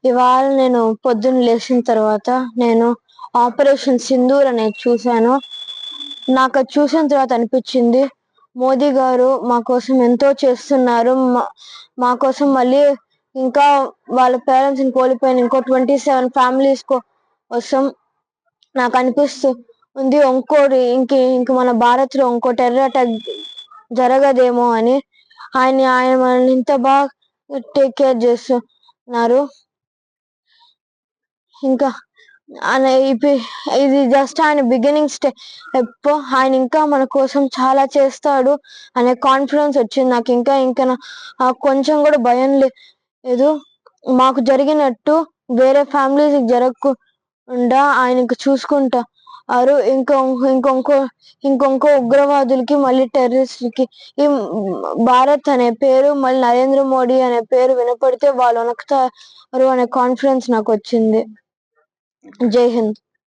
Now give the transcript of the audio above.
ఇవాళ నేను పొద్దున్న లేచిన తర్వాత నేను ఆపరేషన్ సింధూర్ అనేది చూశాను. నాకు అది చూసిన తర్వాత అనిపించింది, మోదీ గారు మా కోసం ఎంతో చేస్తున్నారు. మా కోసం మళ్ళీ ఇంకా వాళ్ళ పేరెంట్స్ ని కోల్పోయిన ఇంకో 27 ఫ్యామిలీస్ కోసం నాకు అనిపిస్తూ ఉంది ఇంక మన భారత్ లో ఇంకో టెర్రర్ అటాక్ జరగదేమో అని. ఆయన మనల్ని ఇంత బాగా టేక్ కేర్ చేస్తున్నారు. ఇంకా ఇది జస్ట్ ఆయన బిగినింగ్ స్టెప్. ఆయన ఇంకా మన కోసం చాలా చేస్తాడు అనే కాన్ఫిడెన్స్ వచ్చింది నాకు. ఇంకా కొంచెం కూడా భయం లేదు. మాకు జరిగినట్టు వేరే ఫ్యామిలీస్ జరగకుండా ఆయన ఇంకా చూసుకుంటారు. ఇంకొంకో ఉగ్రవాదులకి మళ్ళీ టెర్రరిస్టులకి ఈ భారత్ అనే పేరు మళ్ళీ నరేంద్ర మోడీ అనే పేరు వినపడితే వాళ్ళు వణుకుతారు అనే కాన్ఫిడెన్స్ నాకు వచ్చింది. జై హింద్.